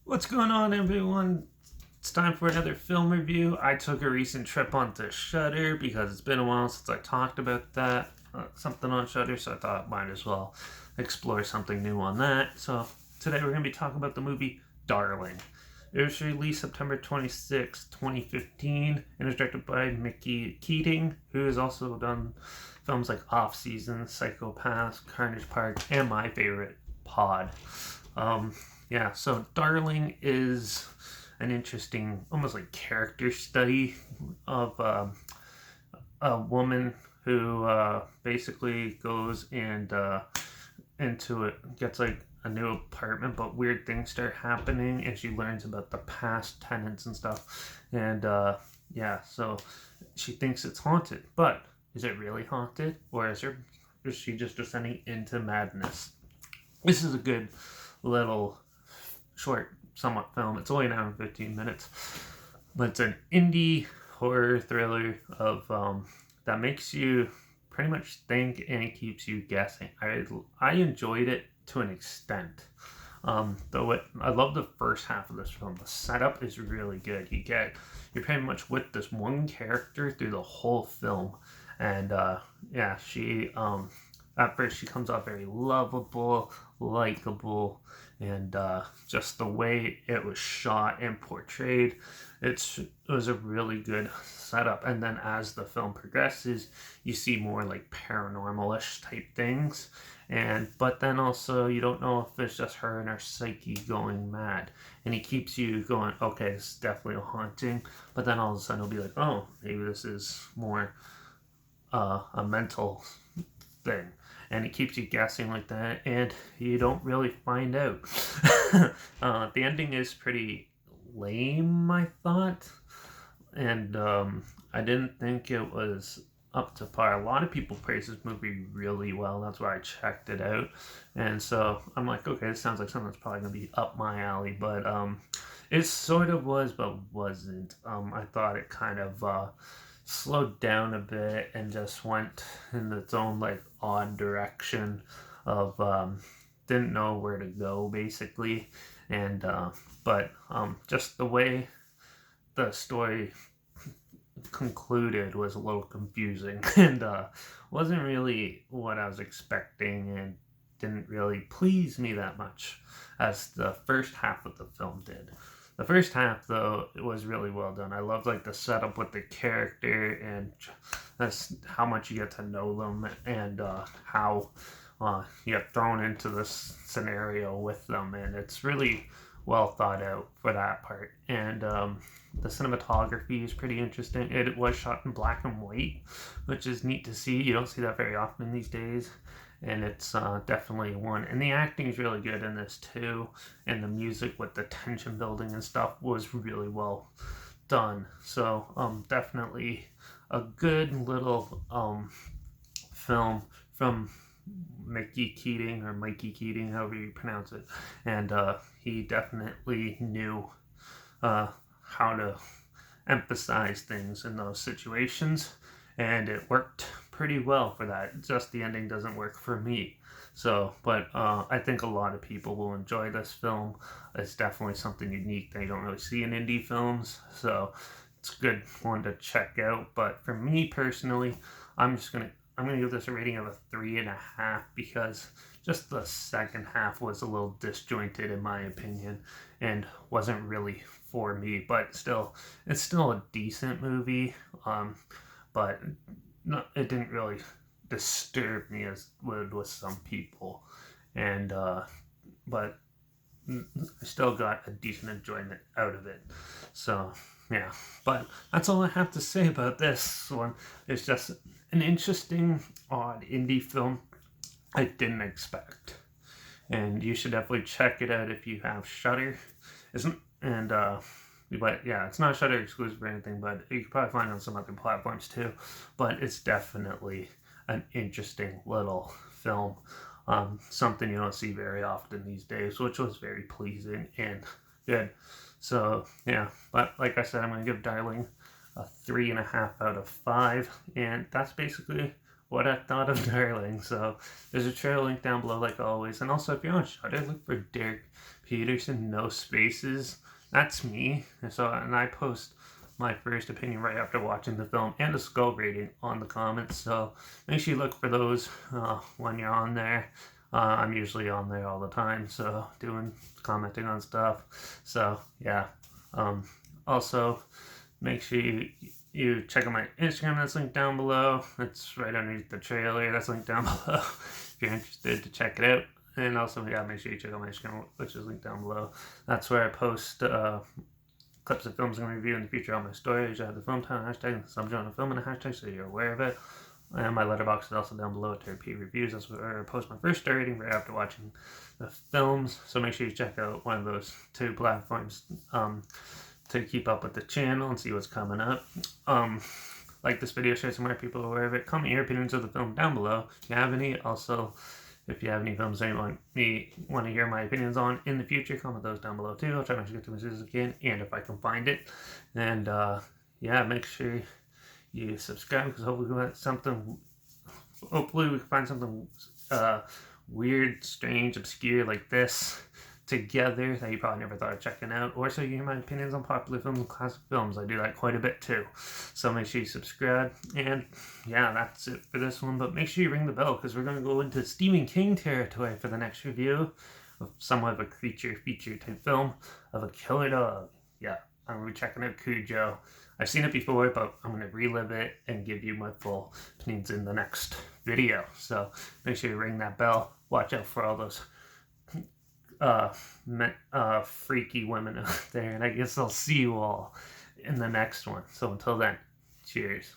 What's going on, everyone? It's time for another film review. I took a recent trip onto Shudder because it's been a while since I talked about that something on Shudder, so I thought might as well explore something new on that. So today we're going to be talking about the movie Darling. It was released September 26, 2015, and is directed by Mickey Keating, who has also done films like Off Season, Psychopaths, Carnage Park, and my favorite, Pod. Um, so Darling is an interesting, almost like character study of a woman who basically goes and into it, gets like a new apartment, but weird things start happening, and she learns about the past tenants and stuff. And so she thinks it's haunted, but is it really haunted, or is she just descending into madness? This is a good little short, somewhat film. It's only an hour and 15 minutes, but it's an indie horror thriller of that makes you pretty much think and it keeps you guessing. I enjoyed it to an extent. I love the first half of this film. The setup is really good. You're pretty much with this one character through the whole film, and she at first she comes off very lovable, likable, and just the way it was shot and portrayed, it was a really good setup. And then as the film progresses, you see more like paranormal-ish type things, but then also you don't know if it's just her and her psyche going mad, and he keeps you going, okay, this is definitely a haunting, but then all of a sudden it'll be like, oh, maybe this is more a mental thing, and it keeps you guessing like that, and you don't really find out. The ending is pretty lame, I thought, and I didn't think it was up to par. A lot of people praise this movie really well. That's why I checked it out, and so I'm like, okay, this sounds like something that's probably gonna be up my alley. But it sort of was, but wasn't. I thought it kind of slowed down a bit and just went in its own like odd direction of didn't know where to go basically, and but just the way the story concluded was a little confusing and wasn't really what I was expecting, and didn't really please me that much as the first half of the film did. The first half, though, it was really well done. I loved like the setup with the character, and that's how much you get to know them, and how you get thrown into this scenario with them, and it's really well thought out for that part. And the cinematography is pretty interesting. It was shot in black and white, which is neat to see. You don't see that very often these days, and it's definitely one. And the acting is really good in this too, and the music with the tension building and stuff was really well done. So definitely a good little film from Mickey Keating, or Mikey Keating, however you pronounce it, and he definitely knew how to emphasize things in those situations, and it worked pretty well for that. Just the ending doesn't work for me. So, but I think a lot of people will enjoy this film. It's definitely something unique that you don't really see in indie films, so it's a good one to check out. But for me personally, I'm gonna give this a rating of a 3.5, because just the second half was a little disjointed in my opinion, and wasn't really for me. But still, it's still a decent movie. But no, it didn't really disturb me as would with some people, and but I still got a decent enjoyment out of it. So yeah, but that's all I have to say about this one. It's just an interesting, odd indie film I didn't expect, and you should definitely check it out if you have Shudder. Isn't and But yeah, it's not Shudder exclusive or anything, but you can probably find it on some other platforms too. But it's definitely an interesting little film. Something you don't see very often these days, which was very pleasing and good. So yeah, but like I said, I'm gonna give Darling a 3.5 out of 5, and that's basically what I thought of Darling. So there's a trailer link down below, like always, and also if you're on Shudder, look for Derek, Peterson, no spaces. That's me. And I post my first opinion right after watching the film and a skull rating on the comments. So make sure you look for those when you're on there. I'm usually on there all the time, so commenting on stuff. So yeah. Also, make sure you check out my Instagram. That's linked down below. It's right underneath the trailer. That's linked down below if you're interested to check it out. And also, yeah, make sure you check out my Instagram, which is linked down below. That's where I post clips of films I'm going to review in the future on my stories. I have the film title hashtag and the subject on the film and a hashtag, so you're aware of it. And my Letterbox is also down below to repeat reviews. That's where I post my first star rating right after watching the films. So make sure you check out one of those two platforms to keep up with the channel and see what's coming up. Like this video, share some more people are aware of it. Comment your opinions of the film down below if you have any. Also, if you have any films that you want to hear my opinions on in the future, comment those down below too. I'll try to get to them as soon as I can, and if I can find it. And yeah, make sure you subscribe, because hopefully we can find something weird, strange, obscure like this together that you probably never thought of checking out. Or so you hear my opinions on popular films and classic films. I do that quite a bit too. So make sure you subscribe. And yeah, that's it for this one. But make sure you ring the bell, because we're going to go into Stephen King territory for the next review of somewhat of a creature feature type film of a killer dog. Yeah, I'm going to be checking out Cujo. I've seen it before, but I'm going to relive it and give you my full opinions in the next video. So make sure you ring that bell. Watch out for all those freaky women out there, and I guess I'll see you all in the next one. So until then, cheers.